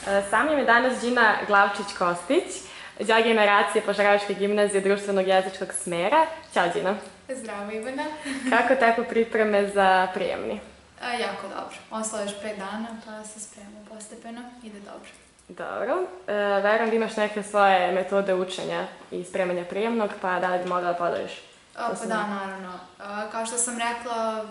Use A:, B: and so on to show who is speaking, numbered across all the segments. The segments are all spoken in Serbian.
A: Sa mnom je danas Đina Glavčić-Kostić, đak generacije Požarevačke gimnazije društvenog jezičkog smera. Ćao Đina.
B: Zdravo Ivana.
A: Kako teku pripreme za prijemni?
B: Jako dobro. Ostalo još 5 dana pa se spremamo postepeno. Ide dobro.
A: Dobro. Verujem da imaš neke svoje metode učenja i spremanja prijemnog, pa da li bi mogla da podeliš?
B: Pa da, naravno. Kao što sam rekla,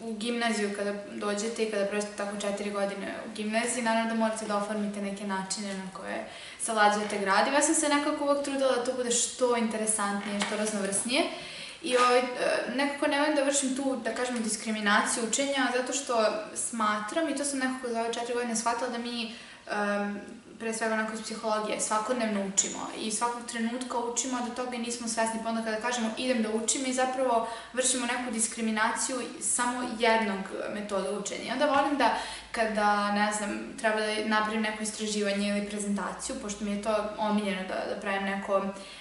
B: u gimnaziju kada dođete i kada prođete tako 4 godine u gimnaziji, naravno da morate da oformite neke načine na koje salađujete gradivo. Ja sam se nekako uvek trudila da to bude što interesantnije, što raznovrsnije. I nekako ne volim da vršim tu, da kažemo, diskriminaciju učenja, zato što smatram, i to sam nekako za ove 4 godine shvatila, da mi, pre svega onako iz psihologije, svakodnevno učimo i svakog trenutka učimo, a do toga i nismo svesni. Pa onda kada kažemo idem da učim, mi zapravo vršimo neku diskriminaciju samo jednog metoda učenja. I onda volim da kada, ne znam, treba da napravim neko istraživanje ili prezentaciju, pošto mi je to omiljeno da pravim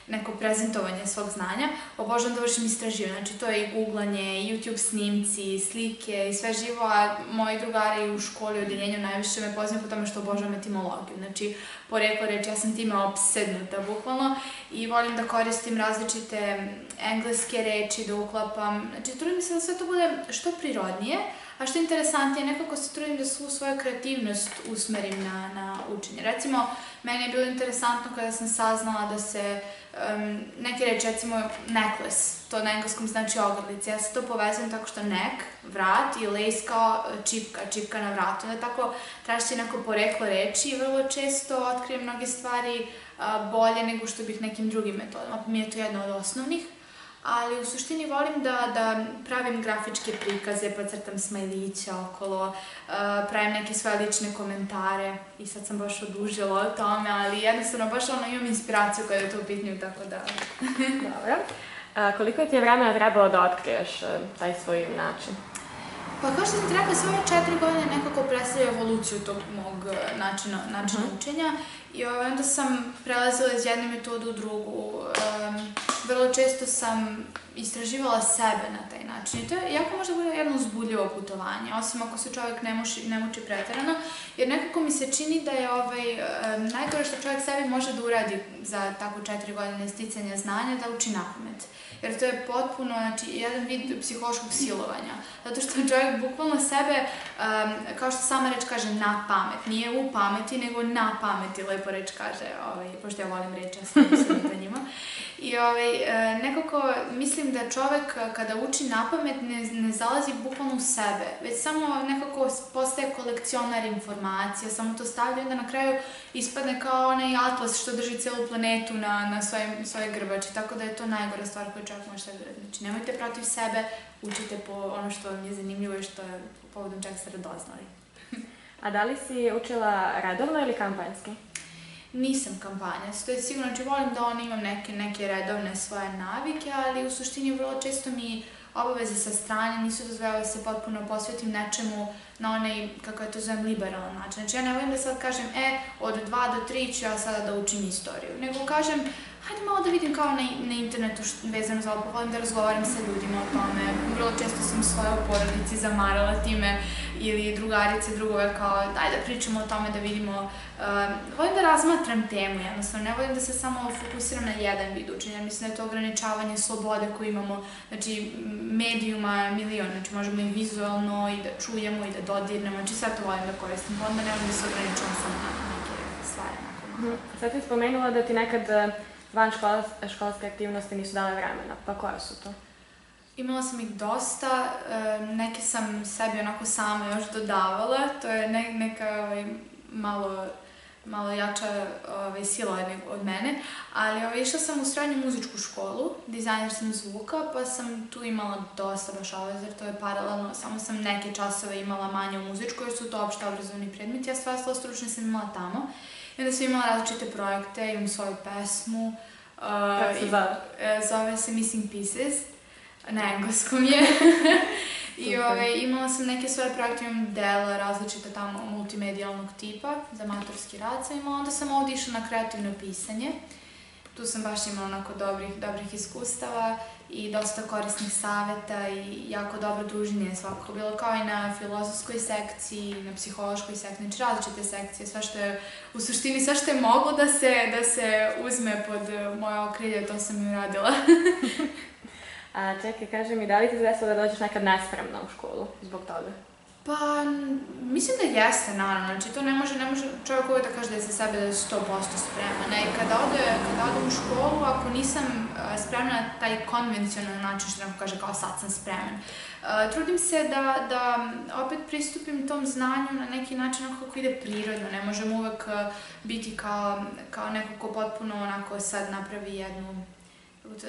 B: neko prezentovanje svog znanja, obožavam da vršim istraživanje. Znači, to je i googlanje, i YouTube snimci, slike i sve živo, a moji drugari u školi, u odeljenju najviše me poznaju po tome što obožavam etimologiju. Znači, poreklo reči, ja sam time opsednuta, bukvalno, i volim da koristim različite engleske reči, da uklapam. Znači, trudim se da sve to bude što prirodnije, a što je interesantnije, nekako se trudim da svu svoju kreativnost usmerim na učenje. Recimo, meni je bilo interesantno kada sam saznala da se neke reči, recimo necklace, to na engleskom znači ogrlice, ja se to povezujem tako što neck, vrat, i lace kao čipka na vratu. Onda tako tražiti neko poreklo reči i vrlo često otkrijem mnoge stvari bolje nego što bih nekim drugim metodama. Mi je to jedna od osnovnih. Ali u suštini volim da pravim grafičke prikaze, pa crtam smajlića okolo, pravim neke svoje lične komentare i sad sam baš odužila o tome, ali jednostavno baš imam inspiraciju kada je to u pitanju, tako da...
A: Dobro. Koliko ti je vremena trebalo da otkriješ taj svoj način?
B: Pa kao što sam ti rekla, sve ove 4 godine nekako predstavlja evoluciju tog mog načina učenja i onda sam prelazila iz jedne metode u drugu. Vrlo često sam istraživala sebe na taj način i to je jako možda bude jedno uzbudljivo putovanje, osim ako se čovjek ne muči preterano, jer nekako mi se čini da je najgore što čovjek sebi može da uradi za tako 4 godine sticanja znanja, da uči napamet. Jer to je potpuno, znači, jedan vid psihološkog silovanja. Zato što čovjek bukvalno sebe, kao što sama reč kaže, na pamet. Nije u pameti, nego na pameti, lepo reč kaže, pošto ja volim reč, ja sam mislila da njima. I nekako mislim da čovjek kada uči na pamet ne zalazi bukvalno u sebe, već samo nekako postaje kolekcionar informacija, samo to stavlja i onda na kraju ispadne kao onaj atlas što drži celu planetu na svojoj grbači, tako da je to najgora stvar koju čovjek može sebi raditi. Znači, nemojte protiv sebe, učite po ono što vam je zanimljivo i što je povodom čega ste radoznali.
A: A da li si učila redovno ili kampanjski?
B: Nisam kampanjac, to je sigurno, znači volim da imam neke redovne svoje navike, ali u suštini vrlo često mi obaveze sa strane nisu dozvoljavale da se potpuno posvetim nečemu na onaj, kako ja to zovem, liberalan način. Znači ja ne volim da sad kažem, od 2 do 3 ću ja sada da učim istoriju, nego kažem, hajde malo da vidim kao na internetu vezano za ovo, volim da razgovaram sa ljudima o tome. Vrlo često sam svoje u porodici zamarala time ili drugarice, drugove kao daj da pričamo o tome, da vidimo. Volim da razmatram temu, jednostavno, ne volim da se samo fokusiram na jedan vid učenja. Mislim da je to ograničavanje slobode koju imamo, znači medijuma milion, znači možemo i vizualno i da čujemo i da dodirnemo, znači sve to volim da koristim, onda ne volim da se ograničavam samo na neke stvari.
A: Sad ti spomenula da ti nekad van školske aktivnosti nisu dale vremena, pa koje su to?
B: Imala sam ih dosta, neke sam sebi onako sama još dodavala, to je neka malo jača sila od mene, ali išla sam u srednju muzičku školu, dizajner sam zvuka, pa sam tu imala dosta baš obaveza, jer to je paralelno, samo sam neke časove imala manje u muzičkoj, jer su to opšte obrazovni predmeti, a sve ostalo stručne sam imala tamo. I onda sam imala različite projekte, imam svoju pesmu.
A: Kako se zove?
B: Zove se Missing Pieces, na engleskom je. I imala sam neke svoje projekte, imam dela različite tamo multimedijalnog tipa za amatorski rad sam imala. Onda sam ovdje išla na kreativno pisanje tu sam baš imala onako dobrih iskustava i dosta korisnih saveta i jako dobro druženje je svakako bilo, kao i na filozofskoj sekciji, na psihološkoj sekciji, znači različite sekcije, sve što je, u suštini sve što je moglo da se uzme pod moje okrilje, to sam i uradila.
A: A čekaj, kaži mi, da li ti desilo da dođeš nekad nespremna u školu zbog toga?
B: Pa, mislim da jeste, naravno. Znači, to ne može čovjek uvijek da kaže da je za sebe da je 100% spreman. I kada odem u školu, ako nisam spremna na taj konvencionalni način, što neko kaže kao sad sam spreman, trudim se da opet pristupim tom znanju na neki način kako ide prirodno. Ne možemo uvijek biti kao neko ko potpuno onako sad napravi jednu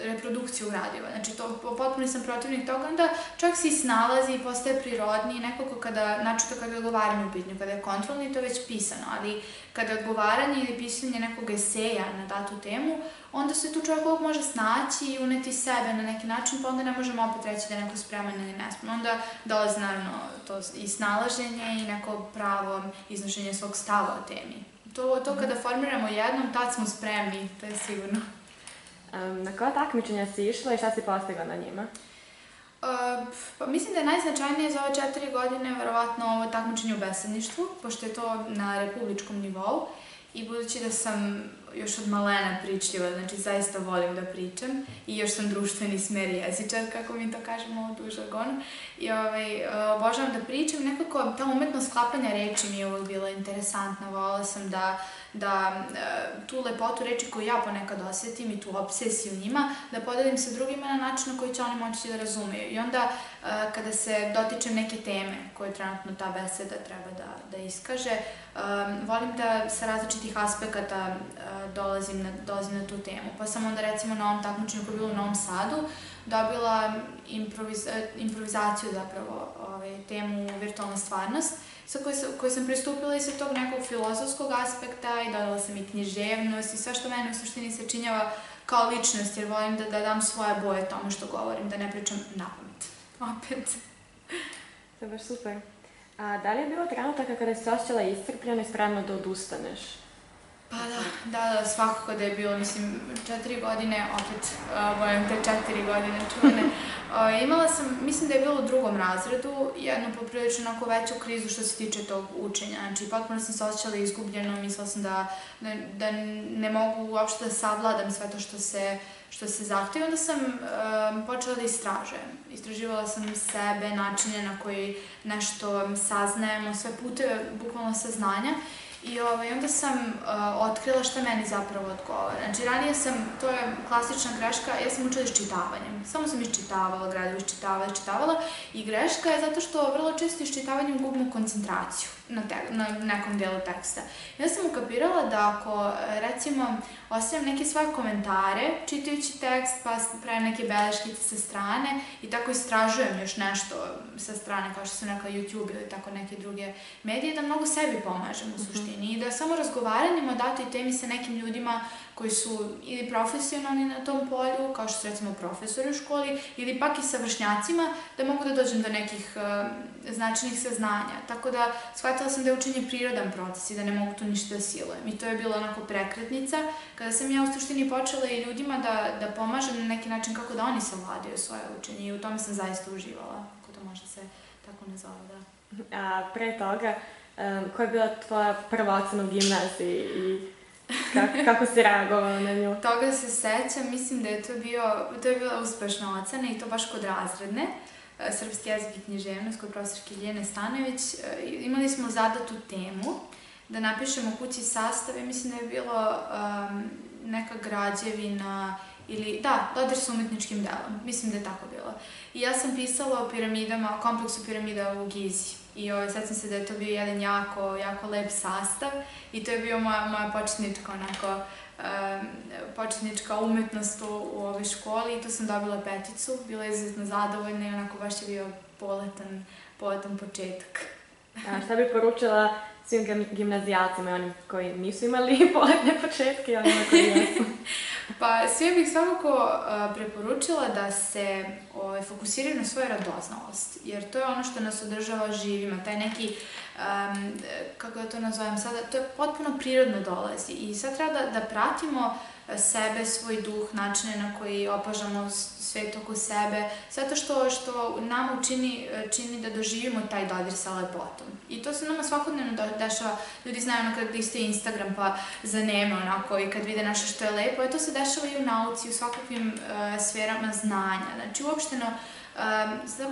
B: reprodukciju gradiva. Znači, potpuno sam protivnik toga, onda čovjek se i snalazi i postaje prirodniji, nekako načuto kada je odgovaranje u pitanju, kada je kontrolni, to je već pisano, ali kada je odgovaranje ili pisanje nekog eseja na datu temu, onda se tu čovjek uvijek može snaći i uneti sebe na neki način, pa onda ne možemo opet reći da je neko spreman ili nespreman. Onda dolazi naravno to i snalaženje i neko pravo iznošenje svog stava o temi. To kada formiramo jednom, tad smo spremni, to je sigurno.
A: Na koja takmičenja si išla i šta si postigla na njima?
B: Pa mislim da je najznačajnije za ove 4 godine verovatno ovo takmičenje u besedništvu, pošto je to na republičkom nivou i budući da sam još od malena pričljiva, znači zaista volim da pričam i još sam društveni smer jezičar, kako mi to kažemo u žargonu, i obožavam da pričam. Nekako ta umetnost sklapanja reči mi je uvijek bila interesantna, voljela sam da tu lepotu reči koju ja ponekad osjetim i tu obsesiju njima, da podelim sa drugima na način na koji će oni moći da razumeju. I onda kada se dotičem neke teme koje trenutno ta beseda treba da iskaže, volim da sa različitih aspekata dolazim na tu temu. Pa sam onda recimo na ovom takmičenju koje je bilo u Novom Sadu dobila improvizaciju zapravo, temu virtualna stvarnost, sa kojoj sam pristupila i sa tog nekog filozofskog aspekta i dodala sam i književnost i sve što mene u suštini se činjava kao ličnost, jer volim da dam svoje boje tome što govorim, da ne pričam napamet. Opet.
A: To je baš super. A da li je bilo trenutaka kada si se osjećala iscrpljeno i spremno da odustaneš?
B: Pa da, svakako da je bilo, mislim, 4 godine, opet volim te 4 godine čuvene. Imala sam, mislim da je bilo u 2. razredu, jednu poprilično onako veću krizu što se tiče tog učenja. Znači, potpuno sam se osjećala izgubljeno, mislila sam da ne mogu uopšte da savladam sve to što se zahteva. Onda sam počela da istražujem. Istraživala sam sebe, načine na koji nešto saznajemo, sve puteve, bukvalno saznanja. I onda sam otkrila šta meni zapravo odgovara. Znači, ranije to je klasična greška, ja sam učila iščitavanjem. Samo sam iščitavala, gradivo iščitavala i greška je zato što vrlo često iščitavanjem gubimo koncentraciju na nekom delu teksta. I onda sam ukapirala da ako, recimo, ostavim neke svoje komentare, čitajući tekst, pa pravim neke beleškice sa strane i tako istražujem još nešto sa strane, kao što sam rekla YouTube ili tako neke druge medije, da mnogo sebi pomažem u suštini i da samo razgovaranjem o datoj temi sa nekim ljudima koji su ili profesionalni na tom polju, kao što su recimo profesori u školi, ili pak i sa vršnjacima, da mogu da dođem do nekih značajnih saznanja. Tako da shvatila sam da je učenje prirodan proces i da ne mogu tu ništa da silujem. I to je bila onako prekretnica, kada sam ja u suštini počela i ljudima da pomažem na neki način kako da oni savladaju svoje učenje i u tome sam zaista uživala, ako to možda se tako nazove, da.
A: A pre toga, koja je bila tvoja prva ocena u gimnaziji i kako si reagovala na nju?
B: Toga se sećam, mislim da je to je bila uspešna ocena i to baš kod razredne, srpski jezik i književnost, kod profesorke Ljiljane Stanojević. Imali smo zadatu temu da napišemo kući sastave, mislim da je bilo neka građevina ili, da, dodir sa umetničkim delom, mislim da je tako bilo. I ja sam pisala o piramidama, kompleksu piramida u Gizi. I sećam se da je to bio jedan jako lep sastav i to je bio moja početnička umetnost u ovoj školi i tu sam dobila 5, bila je izuzetno zadovoljna i onako baš je bio poletan početak.
A: A šta bi poručila svim gimnazijalcima i onim koji nisu imali poletne početke i onima koji jesu?
B: Pa sve bih svakako preporučila da se fokusiraju na svoju radoznalost, jer to je ono što nas održava živima, taj neki, kako da to nazovem sada, to je potpuno prirodno dolazi i sad treba da pratimo sebe, svoj duh, načine na koji opažamo svet oko sebe, sve to što nama čini da doživimo taj dodir sa lepotom. I to se nama svakodnevno dešava, ljudi znaju kad liste Instagram pa zaneme onako i kad vide nešto što je lepo, to se dešava i u nauci, u svakakvim sferama znanja. Znači uopšteno,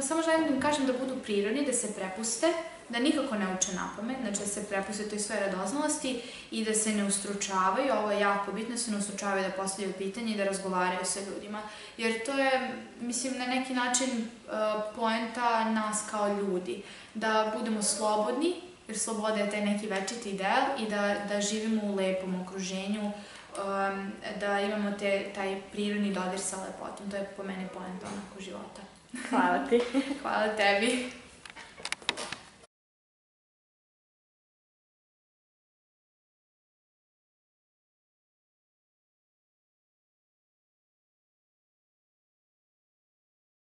B: samo želim da im kažem da budu prirodni, da se prepuste, da nikako ne uče napamet, znači da se prepuste toj svojoj radoznalosti i da se ne ustručavaju, ovo je jako bitno, da se ne ustručavaju da postavljaju pitanje i da razgovaraju sa ljudima. Jer to je, mislim, na neki način poenta nas kao ljudi, da budemo slobodni, jer sloboda je taj neki večiti ideal i da živimo u lepom okruženju, da imamo taj prirodni dodir sa lepotom. To je po meni poenta onako života.
A: Hvala ti.
B: Hvala tebi.